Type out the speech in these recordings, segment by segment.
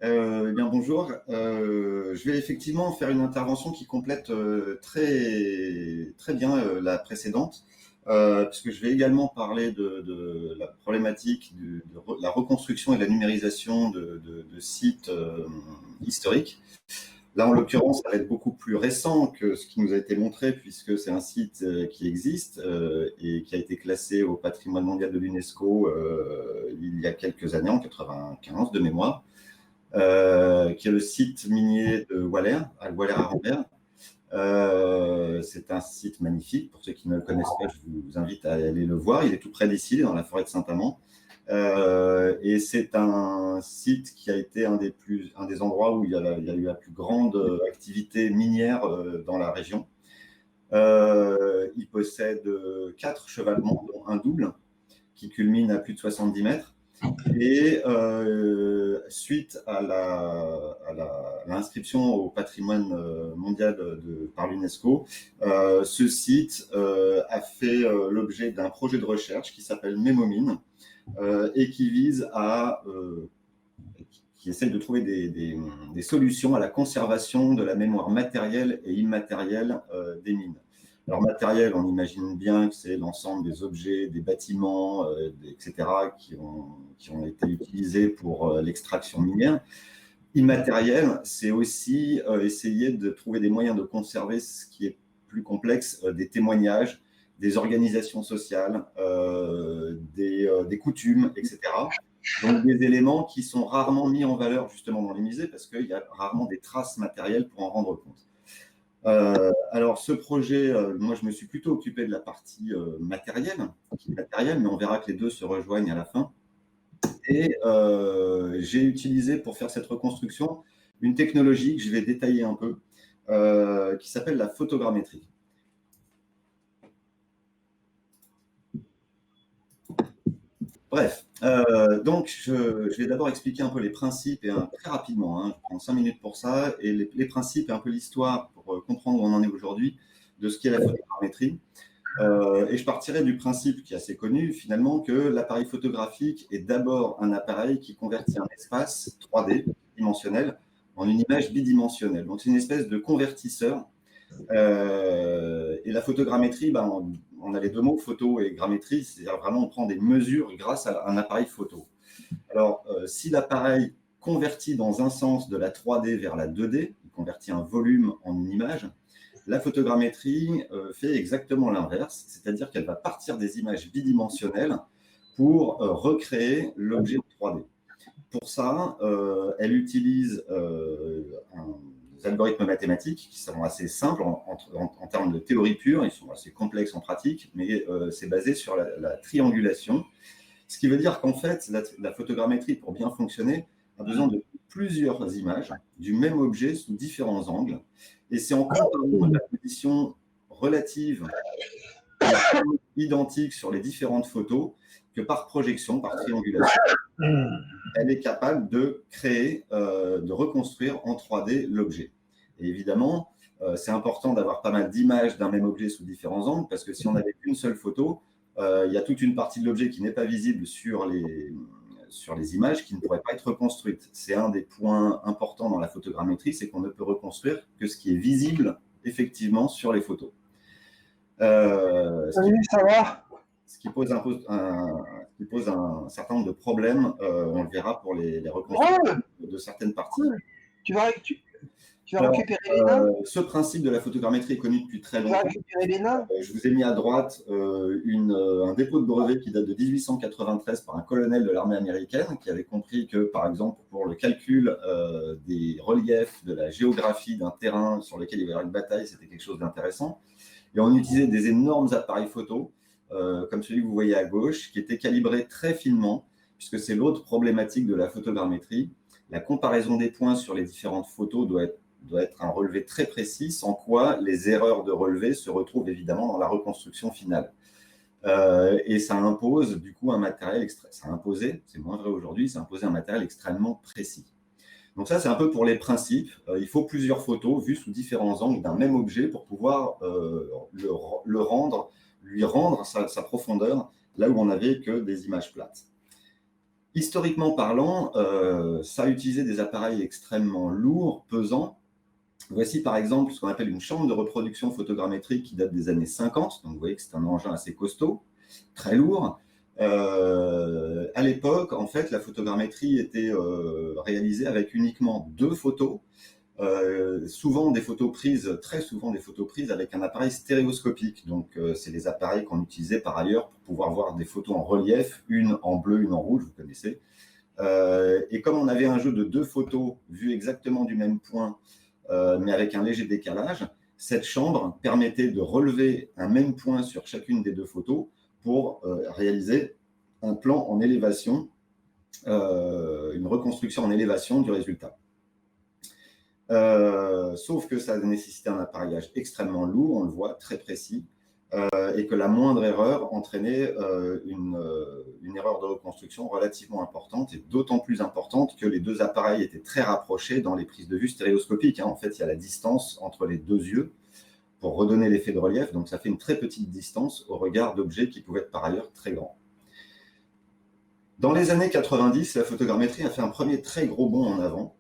Eh bien, bonjour. Je vais effectivement faire une intervention qui complète très bien la précédente, puisque je vais également parler de la problématique de la reconstruction et de la numérisation de sites historiques. Là, en l'occurrence, ça va être beaucoup plus récent que ce qui nous a été montré, puisque c'est un site qui existe et qui a été classé au patrimoine mondial de l'UNESCO il y a quelques années, en 95 de mémoire. Qui est le site minier de Waller, à Waller-Arambert. C'est un site magnifique. Pour ceux qui ne le connaissent pas, je vous invite à aller le voir. Il est tout près d'ici, dans la forêt de Saint-Amand. Et c'est un site qui a été un des endroits où il y a eu la plus grande activité minière dans la région. Il possède 4 chevalements, dont un double, qui culmine à plus de 70 mètres. Et suite à l'inscription au patrimoine mondial par l'UNESCO, ce site a fait l'objet d'un projet de recherche qui s'appelle Mémomine et qui vise qui essaye de trouver des solutions à la conservation de la mémoire matérielle et immatérielle des mines. Alors, matériel, on imagine bien que c'est l'ensemble des objets, des bâtiments, etc., qui ont été utilisés pour l'extraction minière. Immatériel, c'est aussi essayer de trouver des moyens de conserver ce qui est plus complexe, des témoignages, des organisations sociales, des coutumes, etc. Donc, des éléments qui sont rarement mis en valeur justement dans les musées parce qu'il y a rarement des traces matérielles pour en rendre compte. Alors, ce projet, moi, je me suis plutôt occupé de la partie matérielle, mais on verra que les deux se rejoignent à la fin. Et j'ai utilisé pour faire cette reconstruction une technologie que je vais détailler un peu, qui s'appelle la photogrammétrie. Bref, donc je vais d'abord expliquer un peu les principes, et très rapidement, hein, je prends 5 minutes pour ça, et les principes et un peu l'histoire pour comprendre où on en est aujourd'hui de ce qu'est la photogrammétrie. Et je partirai du principe qui est assez connu, finalement, que l'appareil photographique est d'abord un appareil qui convertit un espace 3D dimensionnel en une image bidimensionnelle. Donc c'est une espèce de convertisseur. Et la photogrammétrie, on a les deux mots, photo et grammétrie, c'est-à-dire vraiment on prend des mesures grâce à un appareil photo. Alors, si l'appareil convertit dans un sens de la 3D vers la 2D, il convertit un volume en une image, la photogrammétrie fait exactement l'inverse, c'est-à-dire qu'elle va partir des images bidimensionnelles pour recréer l'objet en 3D. Pour ça, elle utilise des algorithmes mathématiques qui sont assez simples en termes de théorie pure, ils sont assez complexes en pratique, mais c'est basé sur la triangulation. Ce qui veut dire qu'en fait, la photogrammétrie, pour bien fonctionner, a besoin de plusieurs images du même objet sous différents angles. Et c'est en comparant la position relative identique sur les différentes photos que par projection, par triangulation, elle est capable de créer, de reconstruire en 3D l'objet. Et évidemment, c'est important d'avoir pas mal d'images d'un même objet sous différents angles, parce que si on n'avait qu'une seule photo, il y a toute une partie de l'objet qui n'est pas visible sur les images, qui ne pourrait pas être reconstruite. C'est un des points importants dans la photogrammétrie, c'est qu'on ne peut reconstruire que ce qui est visible effectivement sur les photos. Ce qui pose un certain nombre de problèmes, on le verra pour les reconstructions de certaines parties. Tu vas récupérer les nains. Ce principe de la photogrammétrie est connu depuis très longtemps. Tu vas récupérer les nains. Je vous ai mis à droite un dépôt de brevet qui date de 1893 par un colonel de l'armée américaine qui avait compris que, par exemple, pour le calcul des reliefs, de la géographie d'un terrain sur lequel il y avait une bataille, c'était quelque chose d'intéressant. Et on utilisait des énormes appareils photo, comme celui que vous voyez à gauche, qui étaient calibrés très finement, puisque c'est l'autre problématique de la photogrammétrie. La comparaison des points sur les différentes photos doit être un relevé très précis, sans quoi les erreurs de relevé se retrouvent évidemment dans la reconstruction finale. Et ça impose du coup un matériel, ça a imposé, c'est moins vrai aujourd'hui, ça a imposé un matériel extrêmement précis. Donc ça, c'est un peu pour les principes. Il faut plusieurs photos vues sous différents angles d'un même objet pour pouvoir lui rendre sa profondeur là où on n'avait que des images plates. Historiquement parlant, ça a utilisé des appareils extrêmement lourds, pesants. Voici par exemple ce qu'on appelle une chambre de reproduction photogrammétrique qui date des années 50. Donc vous voyez que c'est un engin assez costaud, très lourd. À l'époque, en fait, la photogrammétrie était réalisée avec uniquement 2 photos. Souvent des photos prises, très souvent des photos prises avec un appareil stéréoscopique. Donc, c'est les appareils qu'on utilisait par ailleurs pour pouvoir voir des photos en relief, une en bleu, une en rouge, vous connaissez. Et comme on avait un jeu de 2 photos vues exactement du même point, mais avec un léger décalage, cette chambre permettait de relever un même point sur chacune des 2 photos pour réaliser un plan en élévation, une reconstruction en élévation du résultat. Sauf que ça nécessitait un appareillage extrêmement lourd, on le voit, très précis, et que la moindre erreur entraînait une erreur de reconstruction relativement importante, et d'autant plus importante que les 2 appareils étaient très rapprochés dans les prises de vue stéréoscopiques. En fait, il y a la distance entre les 2 yeux pour redonner l'effet de relief, donc ça fait une très petite distance au regard d'objets qui pouvaient être par ailleurs très grands. Dans les années 90, la photogrammétrie a fait un premier très gros bond en avant,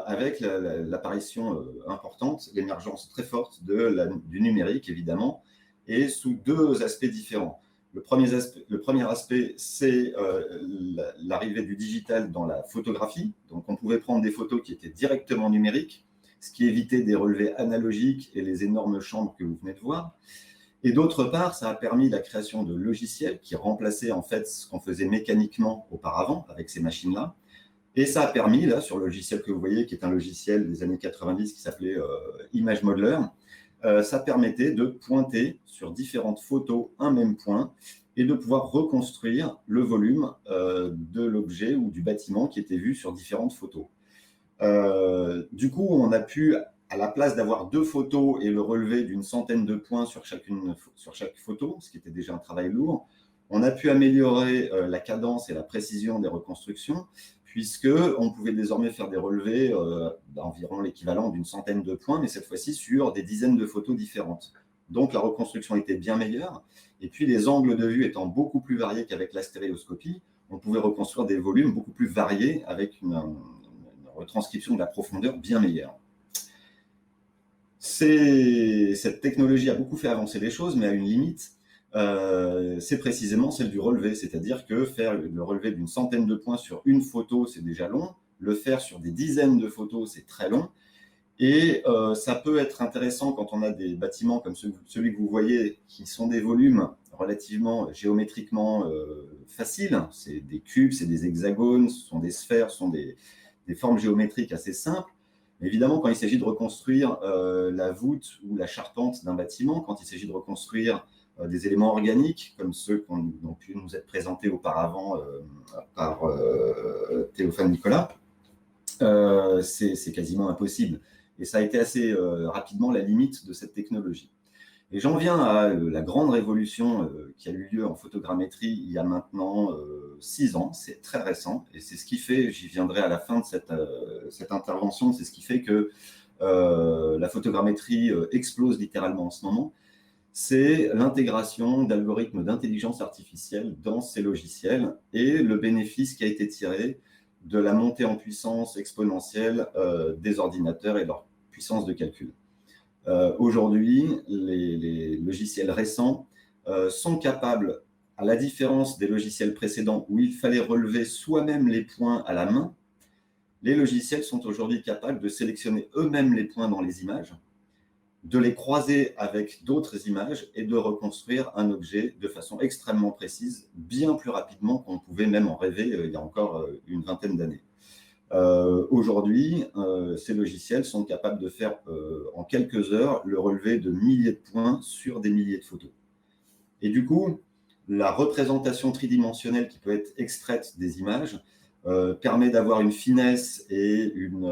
avec l'apparition importante, l'émergence très forte du numérique, évidemment, et sous 2 aspects différents. Le premier aspect, c'est l'arrivée du digital dans la photographie. Donc, on pouvait prendre des photos qui étaient directement numériques, ce qui évitait des relevés analogiques et les énormes chambres que vous venez de voir. Et d'autre part, ça a permis la création de logiciels qui remplaçaient en fait ce qu'on faisait mécaniquement auparavant avec ces machines-là. Et ça a permis, là, sur le logiciel que vous voyez, qui est un logiciel des années 90 qui s'appelait Image Modeler, ça permettait de pointer sur différentes photos un même point et de pouvoir reconstruire le volume de l'objet ou du bâtiment qui était vu sur différentes photos. Du coup, on a pu, à la place d'avoir 2 photos et le relevé d'une centaine de points sur chaque photo, ce qui était déjà un travail lourd, on a pu améliorer la cadence et la précision des reconstructions, puisqu'on pouvait désormais faire des relevés d'environ l'équivalent d'une centaine de points, mais cette fois-ci sur des dizaines de photos différentes. Donc la reconstruction était bien meilleure, et puis les angles de vue étant beaucoup plus variés qu'avec la stéréoscopie, on pouvait reconstruire des volumes beaucoup plus variés avec une retranscription de la profondeur bien meilleure. Cette technologie a beaucoup fait avancer les choses, mais à une limite. C'est précisément celle du relevé, c'est-à-dire que faire le relevé d'une centaine de points sur une photo, c'est déjà long, le faire sur des dizaines de photos, c'est très long, et ça peut être intéressant quand on a des bâtiments comme celui que vous voyez, qui sont des volumes relativement géométriquement faciles, c'est des cubes, c'est des hexagones, ce sont des sphères, ce sont des formes géométriques assez simples. Évidemment, quand il s'agit de reconstruire la voûte ou la charpente d'un bâtiment, quand il s'agit de reconstruire des éléments organiques, comme ceux qui ont pu nous être présentés auparavant par Théophane Nicolas, c'est quasiment impossible. Et ça a été assez rapidement la limite de cette technologie. Et j'en viens à la grande révolution qui a eu lieu en photogrammétrie il y a maintenant 6 ans, c'est très récent, et c'est ce qui fait, j'y viendrai à la fin de cette intervention, c'est ce qui fait que la photogrammétrie explose littéralement en ce moment, c'est l'intégration d'algorithmes d'intelligence artificielle dans ces logiciels et le bénéfice qui a été tiré de la montée en puissance exponentielle des ordinateurs et leur puissance de calcul. Aujourd'hui, les logiciels récents sont capables, à la différence des logiciels précédents où il fallait relever soi-même les points à la main, les logiciels sont aujourd'hui capables de sélectionner eux-mêmes les points dans les images, de les croiser avec d'autres images et de reconstruire un objet de façon extrêmement précise, bien plus rapidement qu'on pouvait même en rêver il y a encore une vingtaine d'années. Aujourd'hui, ces logiciels sont capables de faire en quelques heures le relevé de milliers de points sur des milliers de photos. Et du coup, la représentation tridimensionnelle qui peut être extraite des images permet d'avoir une finesse et une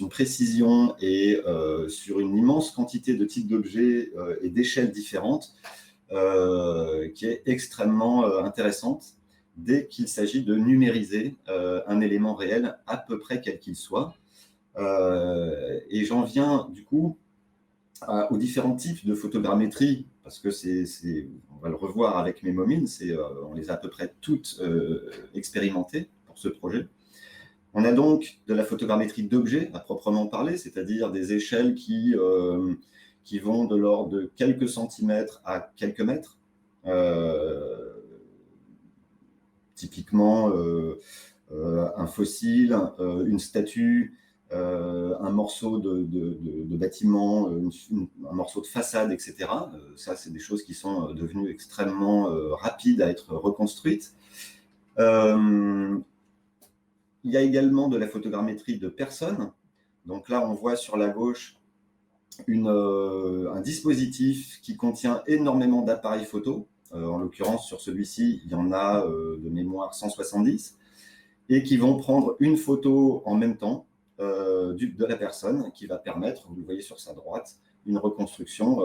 précision et sur une immense quantité de types d'objets et d'échelles différentes qui est extrêmement intéressante dès qu'il s'agit de numériser un élément réel à peu près quel qu'il soit. Et j'en viens du coup aux différents types de photogrammétrie, parce que on va le revoir avec Memomine, on les a à peu près toutes expérimentées pour ce projet. On a donc de la photogrammétrie d'objets à proprement parler, c'est-à-dire des échelles qui vont de l'ordre de quelques centimètres à quelques mètres. Typiquement, un fossile, une statue, un morceau de bâtiment, un morceau de façade, etc. Ça, c'est des choses qui sont devenues extrêmement rapides à être reconstruites. Il y a également de la photogrammétrie de personnes. Donc là, on voit sur la gauche un dispositif qui contient énormément d'appareils photo. En l'occurrence, sur celui-ci, il y en a de mémoire 170, et qui vont prendre une photo en même temps de la personne, qui va permettre, vous le voyez sur sa droite, une reconstruction,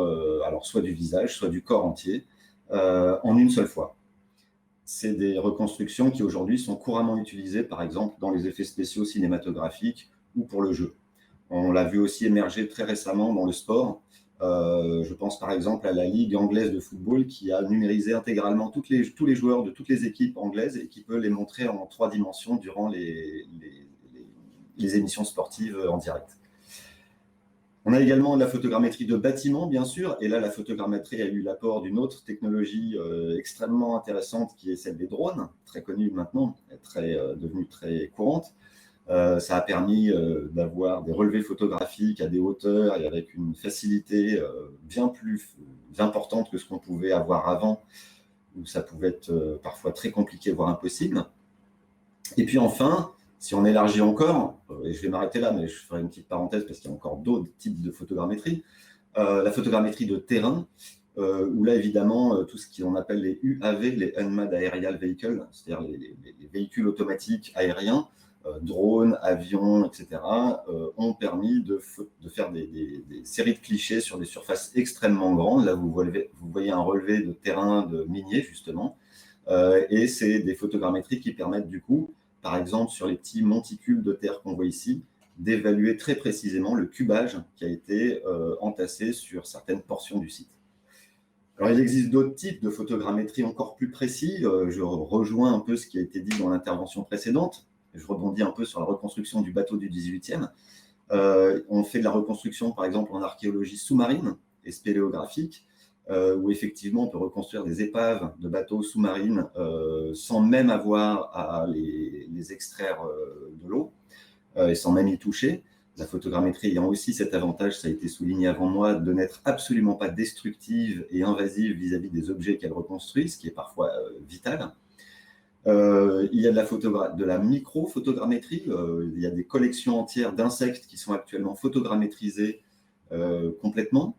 alors soit du visage, soit du corps entier, en une seule fois. C'est des reconstructions qui aujourd'hui sont couramment utilisées, par exemple, dans les effets spéciaux cinématographiques ou pour le jeu. On l'a vu aussi émerger très récemment dans le sport. Je pense par exemple à la Ligue anglaise de football qui a numérisé intégralement tous les joueurs de toutes les équipes anglaises et qui peut les montrer en 3 dimensions durant les émissions sportives en direct. On a également de la photogrammétrie de bâtiments, bien sûr, et là, la photogrammétrie a eu l'apport d'une autre technologie extrêmement intéressante qui est celle des drones, très connue maintenant, devenue très courante. Ça a permis d'avoir des relevés photographiques à des hauteurs et avec une facilité bien plus importante que ce qu'on pouvait avoir avant, où ça pouvait être parfois très compliqué, voire impossible. Et puis enfin, si on élargit encore, et je vais m'arrêter là, mais je ferai une petite parenthèse parce qu'il y a encore d'autres types de photogrammétrie, la photogrammétrie de terrain, où là, évidemment, tout ce qu'on appelle les UAV, les Unmanned Aerial Vehicles, c'est-à-dire les véhicules automatiques aériens, drones, avions, etc., ont permis de faire des séries de clichés sur des surfaces extrêmement grandes. Là, vous voyez un relevé de terrain de minier, justement, et c'est des photogrammétries qui permettent du coup, par exemple, sur les petits monticules de terre qu'on voit ici, d'évaluer très précisément le cubage qui a été entassé sur certaines portions du site. Alors, il existe d'autres types de photogrammétrie encore plus précis. Je rejoins un peu ce qui a été dit dans l'intervention précédente. Je rebondis un peu sur la reconstruction du bateau du 18e. On fait de la reconstruction, par exemple, en archéologie sous-marine et spéléographique, où effectivement, on peut reconstruire des épaves de bateaux sous-marines sans même avoir à les extraire de l'eau et sans même y toucher. La photogrammétrie ayant aussi cet avantage, ça a été souligné avant moi, de n'être absolument pas destructive et invasive vis-à-vis des objets qu'elle reconstruit, ce qui est parfois vital. Il y a de la micro-photogrammétrie. Il y a des collections entières d'insectes qui sont actuellement photogrammétrisées complètement,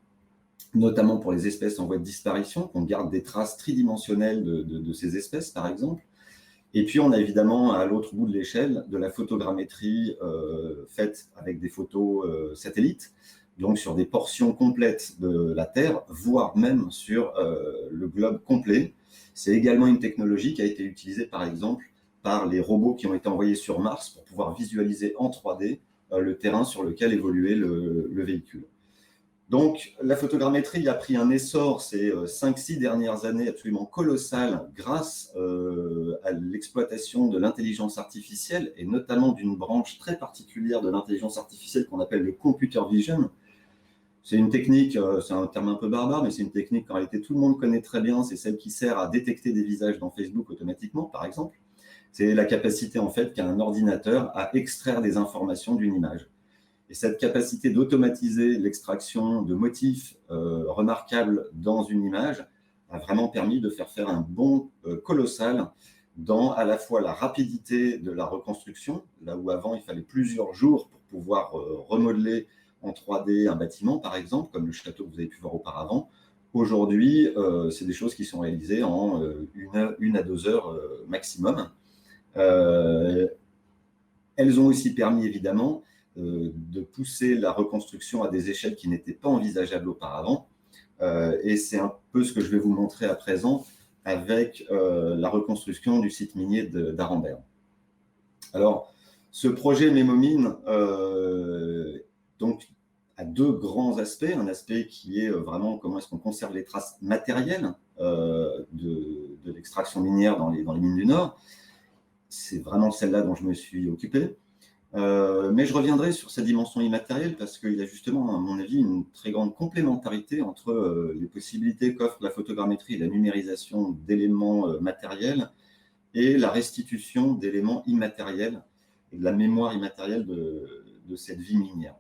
notamment pour les espèces en voie de disparition, qu'on garde des traces tridimensionnelles de ces espèces, par exemple. Et puis, on a évidemment, à l'autre bout de l'échelle, de la photogrammétrie faite avec des photos satellites, donc sur des portions complètes de la Terre, voire même sur le globe complet. C'est également une technologie qui a été utilisée, par exemple, par les robots qui ont été envoyés sur Mars pour pouvoir visualiser en 3D le terrain sur lequel évoluait le véhicule. Donc, la photogrammétrie a pris un essor ces 5-6 dernières années absolument colossal grâce à l'exploitation de l'intelligence artificielle et notamment d'une branche très particulière de l'intelligence artificielle qu'on appelle le computer vision. C'est une technique, c'est un terme un peu barbare, mais c'est une technique qu'en réalité tout le monde connaît très bien. C'est celle qui sert à détecter des visages dans Facebook automatiquement, par exemple. C'est la capacité en fait qu'a un ordinateur à extraire des informations d'une image. Et cette capacité d'automatiser l'extraction de motifs remarquables dans une image a vraiment permis de faire un bond colossal dans à la fois la rapidité de la reconstruction, là où avant il fallait plusieurs jours pour pouvoir remodeler en 3D un bâtiment, par exemple, comme le château que vous avez pu voir auparavant. Aujourd'hui, c'est des choses qui sont réalisées en 1 à 2 heures maximum. Elles ont aussi permis, évidemment, de pousser la reconstruction à des échelles qui n'étaient pas envisageables auparavant. Et c'est un peu ce que je vais vous montrer à présent avec la reconstruction du site minier d'Arambert. Alors, ce projet Memomine donc, a 2 grands aspects. Un aspect qui est vraiment comment est-ce qu'on conserve les traces matérielles de l'extraction minière dans les mines du Nord. C'est vraiment celle-là dont je me suis occupé. Mais je reviendrai sur sa dimension immatérielle parce qu'il y a justement, à mon avis, une très grande complémentarité entre les possibilités qu'offre la photogrammétrie et la numérisation d'éléments matériels et la restitution d'éléments immatériels et de la mémoire immatérielle de cette vie minière.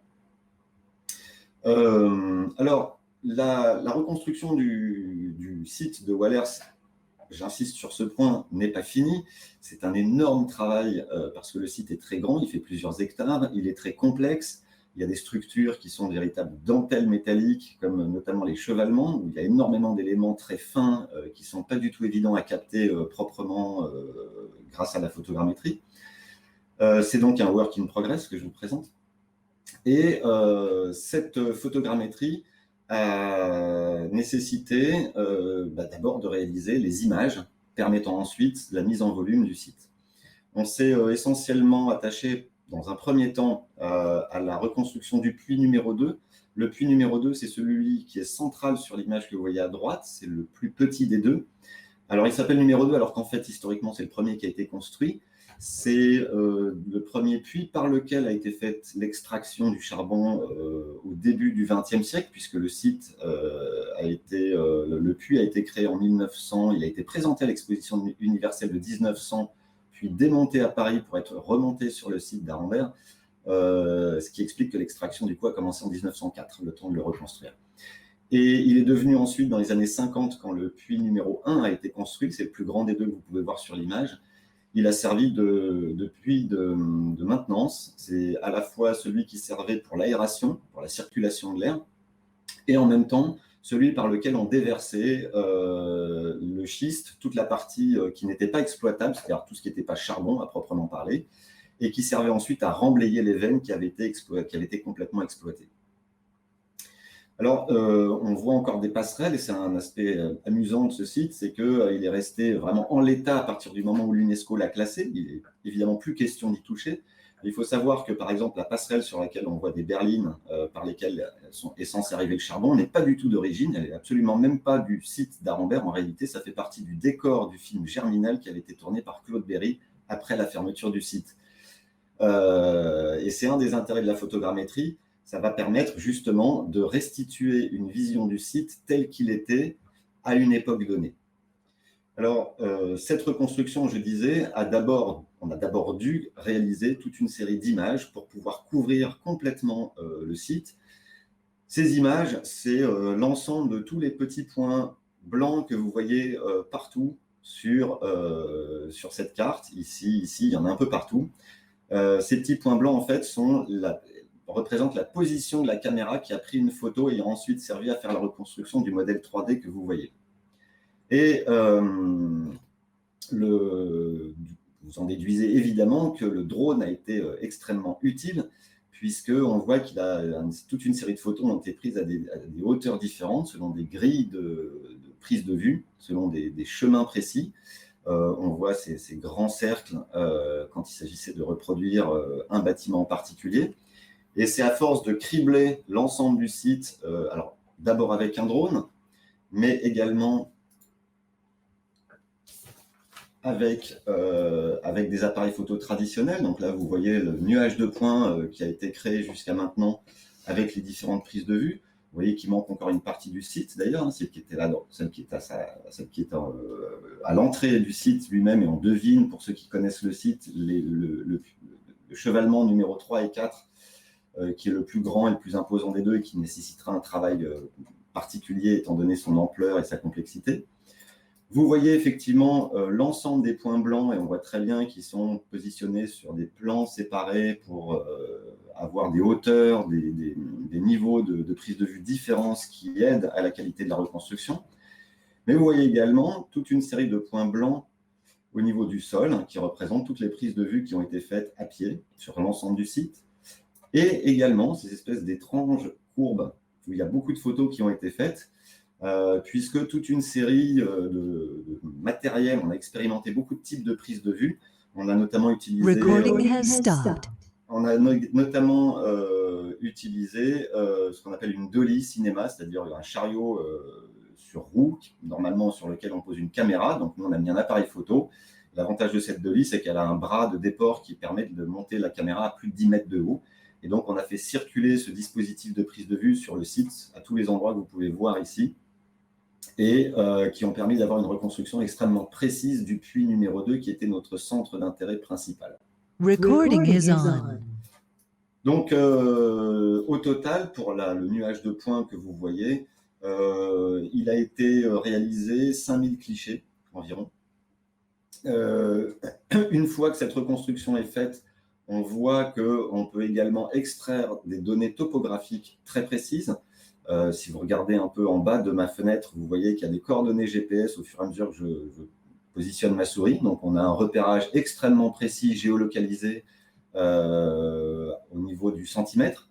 Alors, la reconstruction du site de Wallers, j'insiste sur ce point, n'est pas finie. C'est un énorme travail parce que le site est très grand, il fait plusieurs hectares, il est très complexe. Il y a des structures qui sont de véritables dentelles métalliques, comme notamment les chevalements, où il y a énormément d'éléments très fins qui ne sont pas du tout évidents à capter proprement grâce à la photogrammétrie. C'est donc un work in progress que je vous présente. Et cette photogrammétrie a nécessité d'abord de réaliser les images permettant ensuite la mise en volume du site. On s'est essentiellement attaché dans un premier temps à la reconstruction du puits numéro 2. Le puits numéro 2, c'est celui qui est central sur l'image que vous voyez à droite, c'est le plus petit des deux. Alors il s'appelle numéro 2 alors qu'en fait historiquement c'est le premier qui a été construit. C'est le premier puits par lequel a été faite l'extraction du charbon au début du XXe siècle, puisque le site le puits a été créé en 1900, il a été présenté à l'exposition universelle de 1900, puis démonté à Paris pour être remonté sur le site d'Arambert, ce qui explique que l'extraction du coup a commencé en 1904, le temps de le reconstruire. Et il est devenu ensuite, dans les années 50, quand le puits numéro 1 a été construit, c'est le plus grand des deux que vous pouvez voir sur l'image, il a servi de puits de maintenance. C'est à la fois celui qui servait pour l'aération, pour la circulation de l'air, et en même temps celui par lequel on déversait le schiste, toute la partie qui n'était pas exploitable, c'est-à-dire tout ce qui n'était pas charbon à proprement parler, et qui servait ensuite à remblayer les veines qui avaient été complètement exploitées. Alors, on voit encore des passerelles, et c'est un aspect amusant de ce site, c'est qu'il est resté vraiment en l'état à partir du moment où l'UNESCO l'a classé. Il n'est évidemment plus question d'y toucher. Il faut savoir que, par exemple, la passerelle sur laquelle on voit des berlines par lesquelles est censé arriver le charbon n'est pas du tout d'origine, elle n'est absolument même pas du site d'Arambert. En réalité, ça fait partie du décor du film Germinal qui avait été tourné par Claude Berry après la fermeture du site. Et c'est un des intérêts de la photogrammétrie. Ça va permettre justement de restituer une vision du site tel qu'il était à une époque donnée. Alors, cette reconstruction, je disais, on a d'abord dû réaliser toute une série d'images pour pouvoir couvrir complètement le site. Ces images, c'est l'ensemble de tous les petits points blancs que vous voyez partout sur cette carte. Ici, il y en a un peu partout. Ces petits points blancs, en fait, représentent la position de la caméra qui a pris une photo et a ensuite servi à faire la reconstruction du modèle 3D que vous voyez. Et vous en déduisez évidemment que le drone a été extrêmement utile, puisqu'on voit qu'il a toute une série de photos ont été prises à des hauteurs différentes, selon des grilles de prise de vue, selon des chemins précis. On voit ces grands cercles quand il s'agissait de reproduire un bâtiment en particulier. Et c'est à force de cribler l'ensemble du site, alors d'abord avec un drone, mais également avec des appareils photo traditionnels. Donc là, vous voyez le nuage de points qui a été créé jusqu'à maintenant avec les différentes prises de vue. Vous voyez qu'il manque encore une partie du site, d'ailleurs, hein, celle qui était là, celle qui est à l'entrée du site lui-même, et on devine, pour ceux qui connaissent le site, le chevalement numéro 3 et 4, qui est le plus grand et le plus imposant des deux et qui nécessitera un travail particulier étant donné son ampleur et sa complexité. Vous voyez effectivement l'ensemble des points blancs et on voit très bien qu'ils sont positionnés sur des plans séparés pour avoir des hauteurs, des niveaux de prise de vue différents, ce qui aide à la qualité de la reconstruction. Mais vous voyez également toute une série de points blancs au niveau du sol qui représentent toutes les prises de vue qui ont été faites à pied sur l'ensemble du site. Et également ces espèces d'étranges courbes où il y a beaucoup de photos qui ont été faites, puisque toute une série de matériel, on a expérimenté beaucoup de types de prises de vue. On a notamment utilisé, ce qu'on appelle une dolly cinéma, c'est-à-dire un chariot sur roue, normalement sur lequel on pose une caméra. Donc, nous, on a mis un appareil photo. L'avantage de cette devis, c'est qu'elle a un bras de déport qui permet de monter la caméra à plus de 10 mètres de haut. Et donc, on a fait circuler ce dispositif de prise de vue sur le site à tous les endroits que vous pouvez voir ici et qui ont permis d'avoir une reconstruction extrêmement précise du puits numéro 2 qui était notre centre d'intérêt principal. Recording is on. Donc, au total, pour le nuage de points que vous voyez, il a été réalisé 5000 clichés environ. Une fois que cette reconstruction est faite, on voit qu'on peut également extraire des données topographiques très précises. Si vous regardez un peu en bas de ma fenêtre, vous voyez qu'il y a des coordonnées GPS au fur et à mesure que je positionne ma souris. Donc, on a un repérage extrêmement précis, géolocalisé au niveau du centimètre,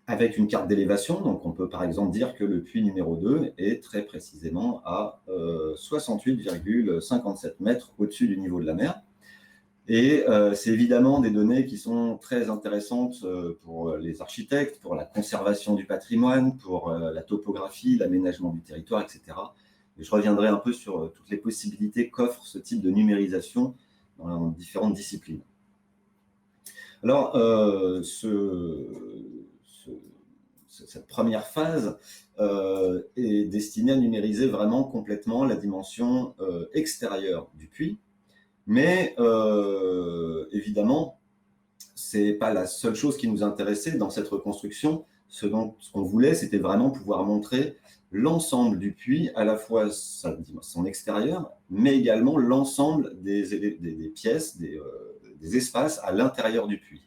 avec une carte d'élévation. Donc, on peut par exemple dire que le puits numéro 2 est très précisément à 68,57 mètres au-dessus du niveau de la mer. Et c'est évidemment des données qui sont très intéressantes pour les architectes, pour la conservation du patrimoine, pour la topographie, l'aménagement du territoire, etc. Et je reviendrai un peu sur toutes les possibilités qu'offre ce type de numérisation dans différentes disciplines. Alors, cette première phase est destinée à numériser vraiment complètement la dimension extérieure du puits. Mais évidemment, ce n'est pas la seule chose qui nous intéressait dans cette reconstruction. Ce qu'on voulait, c'était vraiment pouvoir montrer l'ensemble du puits, à la fois son extérieur, mais également l'ensemble des pièces, des espaces à l'intérieur du puits.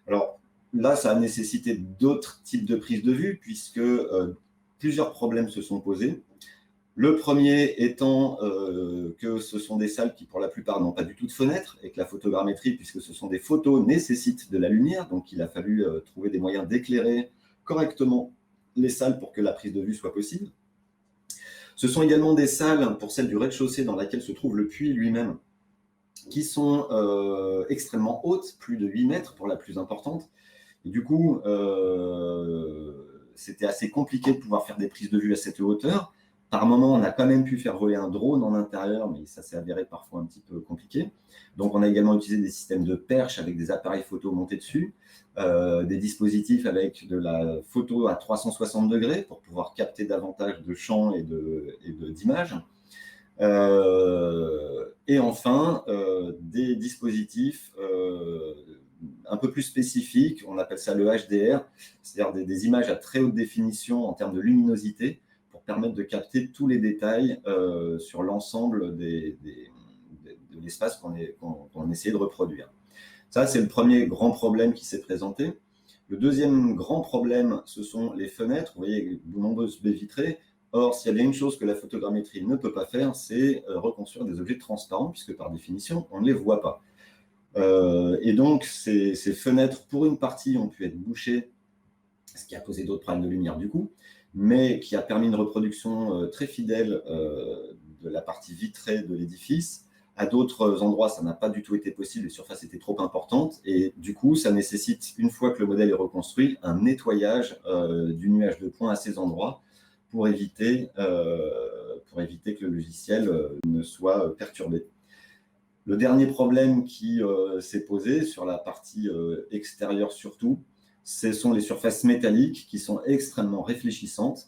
Alors là, ça a nécessité d'autres types de prises de vue, puisque plusieurs problèmes se sont posés. Le premier étant que ce sont des salles qui, pour la plupart, n'ont pas du tout de fenêtres, et que la photogrammétrie, puisque ce sont des photos, nécessite de la lumière. Donc, il a fallu trouver des moyens d'éclairer correctement les salles pour que la prise de vue soit possible. Ce sont également des salles, pour celle du rez-de-chaussée, dans laquelle se trouve le puits lui-même, qui sont extrêmement hautes, plus de 8 mètres pour la plus importante. Et du coup, c'était assez compliqué de pouvoir faire des prises de vue à cette hauteur. Par moment, on a quand même pu faire voler un drone en intérieur, mais ça s'est avéré parfois un petit peu compliqué. Donc, on a également utilisé des systèmes de perche avec des appareils photo montés dessus, des dispositifs avec de la photo à 360 degrés pour pouvoir capter davantage de champs et d'images. Et enfin, des dispositifs un peu plus spécifiques, on appelle ça le HDR, c'est-à-dire des images à très haute définition en termes de luminosité, pour permettre de capter tous les détails sur l'ensemble de l'espace qu'on essayait de reproduire. Ça, c'est le premier grand problème qui s'est présenté. Le deuxième grand problème, ce sont les fenêtres. Vous voyez, de nombreuses baies vitrées. Or, s'il y a bien une chose que la photogrammétrie ne peut pas faire, c'est reconstruire des objets transparents, puisque par définition, on ne les voit pas. Et donc, ces fenêtres, pour une partie, ont pu être bouchées, ce qui a posé d'autres problèmes de lumière du coup, mais qui a permis une reproduction très fidèle de la partie vitrée de l'édifice. À d'autres endroits, ça n'a pas du tout été possible, les surfaces étaient trop importantes, et du coup, ça nécessite, une fois que le modèle est reconstruit, un nettoyage du nuage de points à ces endroits pour éviter que le logiciel ne soit perturbé. Le dernier problème qui s'est posé sur la partie extérieure surtout, ce sont les surfaces métalliques qui sont extrêmement réfléchissantes.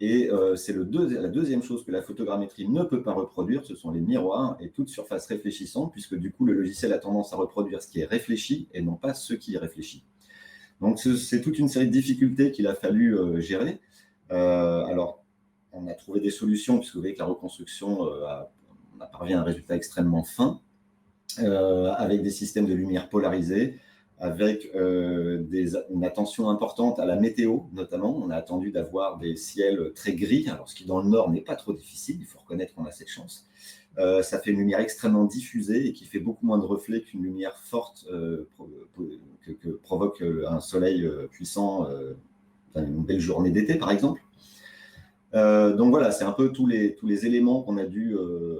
Et c'est la deuxième chose que la photogrammétrie ne peut pas reproduire, ce sont les miroirs et toute surface réfléchissante, puisque du coup, le logiciel a tendance à reproduire ce qui est réfléchi et non pas ce qui est réfléchi. Donc, c'est toute une série de difficultés qu'il a fallu gérer. Alors, on a trouvé des solutions, puisque vous voyez que la reconstruction on a parvenu à un résultat extrêmement fin, avec des systèmes de lumière polarisés, avec une attention importante à la météo, notamment. On a attendu d'avoir des ciels très gris, alors ce qui dans le nord n'est pas trop difficile, il faut reconnaître qu'on a cette chance. Ça fait une lumière extrêmement diffusée et qui fait beaucoup moins de reflets qu'une lumière forte que provoque un soleil puissant, une belle journée d'été par exemple. Donc voilà, c'est un peu tous les éléments qu'on a dû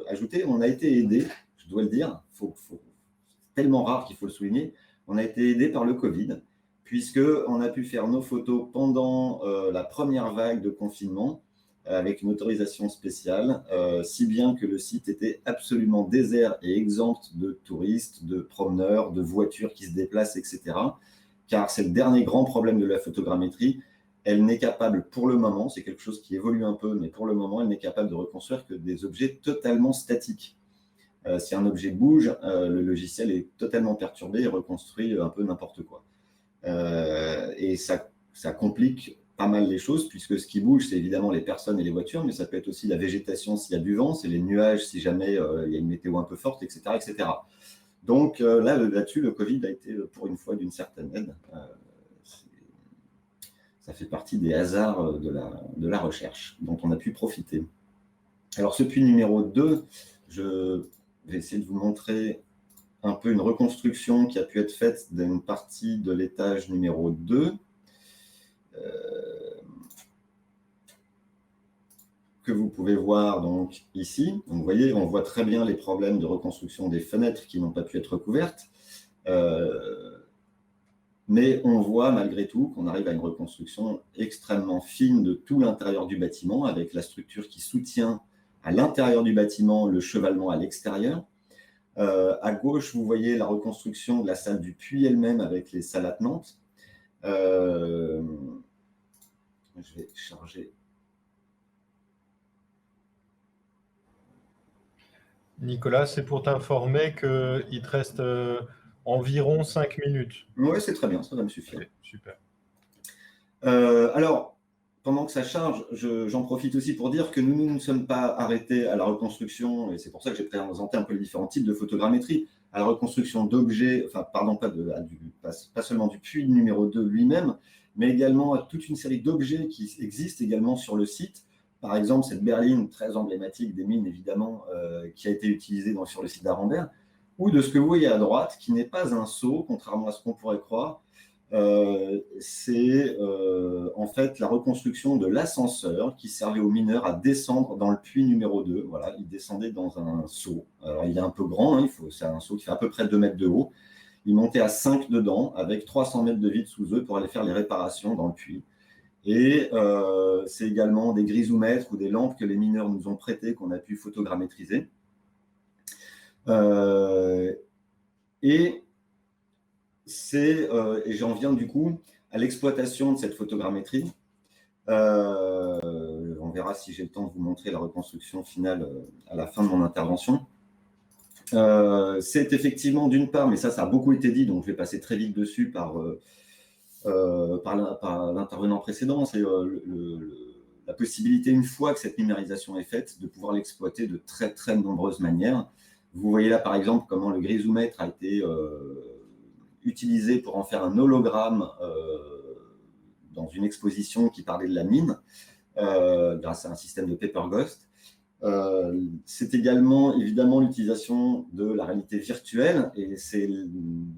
ajouter. On a été aidé, je dois le dire, c'est tellement rare qu'il faut le souligner. On a été aidé par le Covid, puisqu'on a pu faire nos photos pendant la première vague de confinement, avec une autorisation spéciale, si bien que le site était absolument désert et exempt de touristes, de promeneurs, de voitures qui se déplacent, etc. Car c'est le dernier grand problème de la photogrammétrie. Elle n'est capable pour le moment, c'est quelque chose qui évolue un peu, mais pour le moment, elle n'est capable de reconstruire que des objets totalement statiques. Si un objet bouge, le logiciel est totalement perturbé et reconstruit un peu n'importe quoi. Et ça complique pas mal les choses, puisque ce qui bouge, c'est évidemment les personnes et les voitures, mais ça peut être aussi la végétation s'il y a du vent, c'est les nuages si jamais il y a une météo un peu forte, etc. etc. Donc là-dessus, le Covid a été pour une fois d'une certaine aide. Ça fait partie des hasards de la recherche dont on a pu profiter. Alors ce puits numéro 2, je vais essayer de vous montrer un peu une reconstruction qui a pu être faite d'une partie de l'étage numéro 2. Que vous pouvez voir donc ici. Donc, vous voyez, on voit très bien les problèmes de reconstruction des fenêtres qui n'ont pas pu être recouvertes. Mais on voit malgré tout qu'on arrive à une reconstruction extrêmement fine de tout l'intérieur du bâtiment, avec la structure qui soutient à l'intérieur du bâtiment le chevalement à l'extérieur. À gauche, vous voyez la reconstruction de la salle du puits elle-même avec les salles attenantes. Je vais charger. Nicolas, c'est pour t'informer qu'il te reste environ 5 minutes. Oui, c'est très bien, ça va me suffire. Okay, super. Alors, pendant que ça charge, j'en profite aussi pour dire que nous ne sommes pas arrêtés à la reconstruction, et c'est pour ça que j'ai présenté un peu les différents types de photogrammétrie, à la reconstruction d'objets, enfin, pardon, pas seulement du puits numéro 2 lui-même, mais également à toute une série d'objets qui existent également sur le site. Par exemple, cette berline très emblématique des mines, évidemment, qui a été utilisée sur le site d'Arambert, ou de ce que vous voyez à droite, qui n'est pas un seau, contrairement à ce qu'on pourrait croire. C'est en fait la reconstruction de l'ascenseur qui servait aux mineurs à descendre dans le puits numéro 2. Voilà, ils descendaient dans un seau. Alors, il est un peu grand, hein, c'est un seau qui fait à peu près 2 mètres de haut. Ils montaient à 5 dedans, avec 300 mètres de vide sous eux pour aller faire les réparations dans le puits. Et c'est également des grisomètres ou des lampes que les mineurs nous ont prêtées, qu'on a pu photogrammétriser. Et j'en viens du coup à l'exploitation de cette photogrammétrie. On verra si j'ai le temps de vous montrer la reconstruction finale à la fin de mon intervention. C'est effectivement d'une part, mais ça a beaucoup été dit, donc je vais passer très vite dessus par l'intervenant précédent, c'est la possibilité, une fois que cette numérisation est faite, de pouvoir l'exploiter de très très nombreuses manières. Vous voyez là par exemple comment le grisomètre a été utilisé pour en faire un hologramme dans une exposition qui parlait de la mine, grâce à un système de paper ghost. C'est également évidemment l'utilisation de la réalité virtuelle, et c'est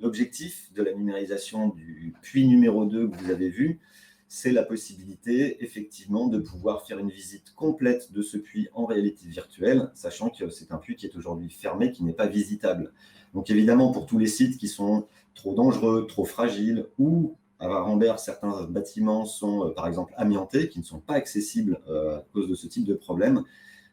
l'objectif de la numérisation du puits numéro 2 que vous avez vu, c'est la possibilité effectivement de pouvoir faire une visite complète de ce puits en réalité virtuelle, sachant que c'est un puits qui est aujourd'hui fermé, qui n'est pas visitable. Donc évidemment, pour tous les sites qui sont trop dangereux, trop fragiles, ou à Arambert, certains bâtiments sont par exemple amiantés, qui ne sont pas accessibles à cause de ce type de problème,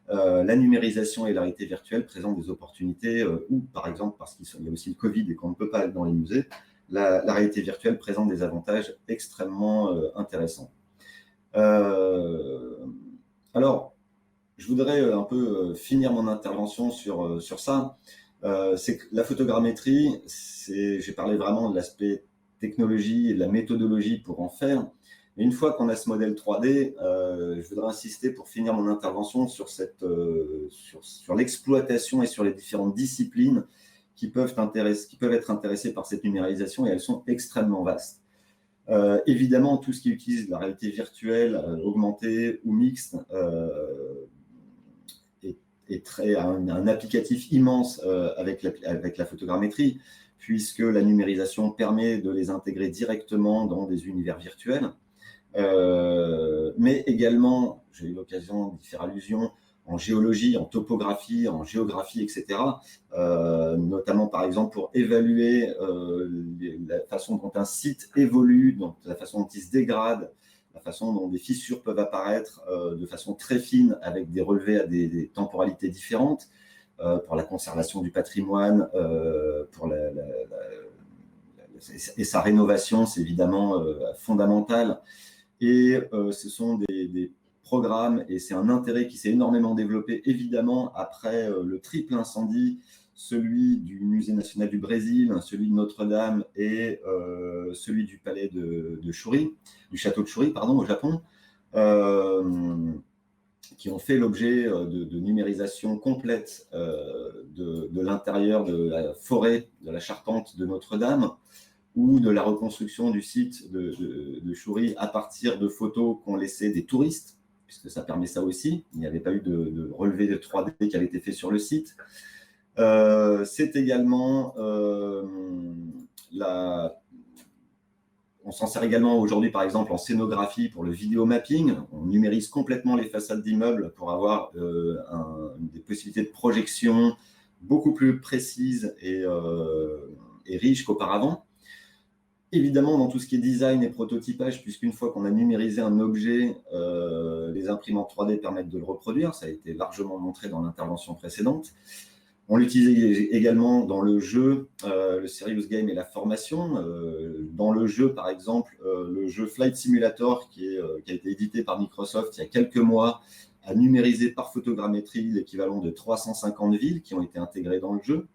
la numérisation et la réalité virtuelle présentent des opportunités, ou par exemple, parce qu'il y a aussi le Covid et qu'on ne peut pas aller dans les musées, la réalité virtuelle présente des avantages extrêmement intéressants. Alors, je voudrais un peu finir mon intervention sur ça. C'est que la photogrammétrie, j'ai parlé vraiment de l'aspect technologie et de la méthodologie pour en faire. Mais une fois qu'on a ce modèle 3D, je voudrais insister pour finir mon intervention sur l'exploitation et sur les différentes disciplines qui peuvent être intéressées par cette numérisation, et elles sont extrêmement vastes. Évidemment, tout ce qui utilise la réalité virtuelle, augmentée ou mixte, a un applicatif immense avec la photogrammétrie, puisque la numérisation permet de les intégrer directement dans des univers virtuels. Mais également, j'ai eu l'occasion d'y faire allusion, en géologie, en topographie, en géographie, etc. Notamment, par exemple, pour évaluer la façon dont un site évolue, donc la façon dont il se dégrade, la façon dont des fissures peuvent apparaître de façon très fine avec des relevés à des temporalités différentes, pour la conservation du patrimoine, pour et sa rénovation, c'est évidemment fondamental. Et ce sont des programmes, et c'est un intérêt qui s'est énormément développé, évidemment, après le triple incendie, celui du Musée national du Brésil, celui de Notre-Dame et celui du palais de Shuri, du château de Shuri, pardon, au Japon, qui ont fait l'objet de numérisation complète de l'intérieur de la forêt de la Charpente de Notre-Dame, ou de la reconstruction du site de Shuri à partir de photos qu'ont laissées des touristes, puisque ça permet ça aussi. Il n'y avait pas eu de relevé de 3D qui avait été fait sur le site. C'est également on s'en sert également aujourd'hui, par exemple, en scénographie pour le vidéomapping. On numérise complètement les façades d'immeubles pour avoir des possibilités de projection beaucoup plus précises et riches qu'auparavant. Évidemment, dans tout ce qui est design et prototypage, puisqu'une fois qu'on a numérisé un objet, les imprimantes 3D permettent de le reproduire. Ça a été largement montré dans l'intervention précédente. On l'utilise également dans le jeu, le serious game et la formation. Dans le jeu, par exemple, le jeu Flight Simulator, qui a été édité par Microsoft il y a quelques mois, a numérisé par photogrammétrie l'équivalent de 350 villes qui ont été intégrées dans le jeu.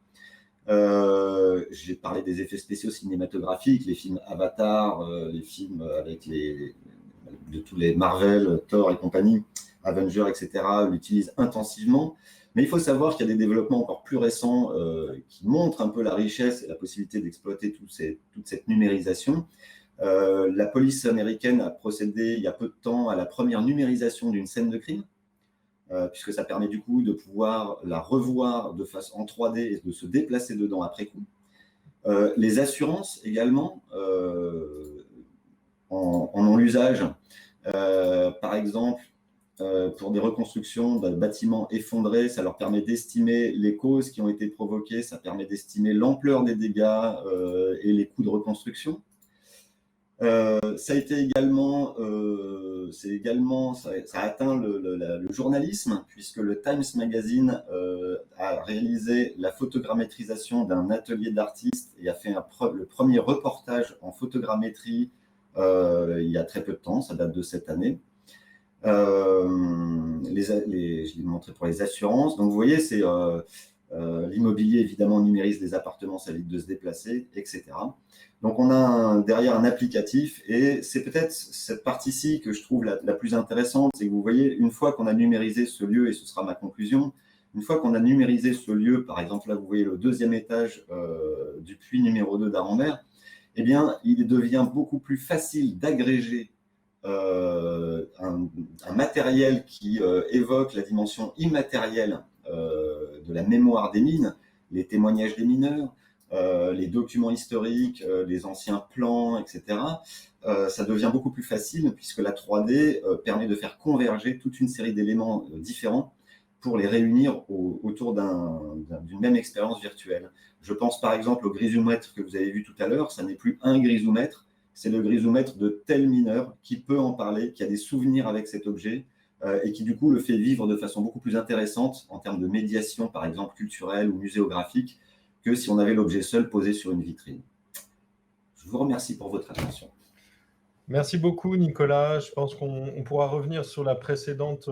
J'ai parlé des effets spéciaux cinématographiques, les films Avatar, les films avec de tous les Marvel, Thor et compagnie, Avengers, etc., l'utilisent intensivement. Mais il faut savoir qu'il y a des développements encore plus récents qui montrent un peu la richesse et la possibilité d'exploiter toute cette numérisation. La police américaine a procédé il y a peu de temps à la première numérisation d'une scène de crime, puisque ça permet du coup de pouvoir la revoir de face en 3D et de se déplacer dedans après coup. Les assurances également en ont l'usage. Par exemple, pour des reconstructions de bâtiments effondrés, ça leur permet d'estimer les causes qui ont été provoquées, ça permet d'estimer l'ampleur des dégâts et les coûts de reconstruction. Ça a été également, ça a atteint le journalisme, puisque le Times Magazine a réalisé la photogrammétrisation d'un atelier d'artistes et a fait le premier reportage en photogrammétrie il y a très peu de temps, ça date de cette année. Je l'ai montré pour les assurances. Donc vous voyez, c'est l'immobilier évidemment numérise les appartements, ça évite de se déplacer, etc. Donc on a derrière un applicatif, et c'est peut-être cette partie-ci que je trouve la plus intéressante, c'est que vous voyez, une fois qu'on a numérisé ce lieu, et ce sera ma conclusion, une fois qu'on a numérisé ce lieu, par exemple là vous voyez le deuxième étage du puits numéro 2 d'Arambert, eh bien il devient beaucoup plus facile d'agréger un matériel qui évoque la dimension immatérielle de la mémoire des mines, les témoignages des mineurs, les documents historiques, les anciens plans, etc. Ça devient beaucoup plus facile puisque la 3D permet de faire converger toute une série d'éléments différents pour les réunir autour d'une même expérience virtuelle. Je pense par exemple au grisomètre que vous avez vu tout à l'heure. Ça n'est plus un grisomètre, c'est le grisomètre de tel mineur qui peut en parler, qui a des souvenirs avec cet objet et qui du coup le fait vivre de façon beaucoup plus intéressante en termes de médiation, par exemple culturelle ou muséographique, que si on avait l'objet seul posé sur une vitrine. Je vous remercie pour votre attention. Merci beaucoup, Nicolas. Je pense qu'on pourra revenir sur la précédente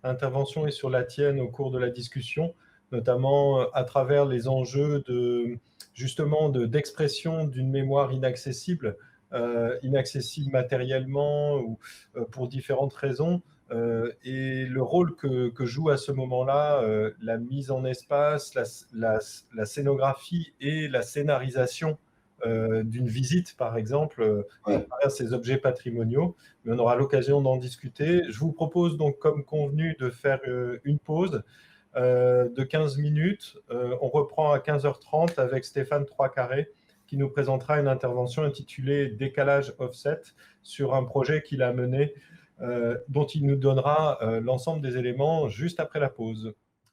intervention et sur la tienne au cours de la discussion, notamment à travers les enjeux d'expression d'une mémoire inaccessible, inaccessible matériellement ou pour différentes raisons, et le rôle que joue à ce moment-là la mise en espace, la scénographie et la scénarisation d'une visite, par exemple, à travers ces objets patrimoniaux. Mais on aura l'occasion d'en discuter. Je vous propose donc, comme convenu, de faire une pause de 15 minutes. On reprend à 15h30 avec Stéphane Troiscarré, qui nous présentera une intervention intitulée « Décalage offset » sur un projet qu'il a mené, dont il nous donnera l'ensemble des éléments juste après la pause.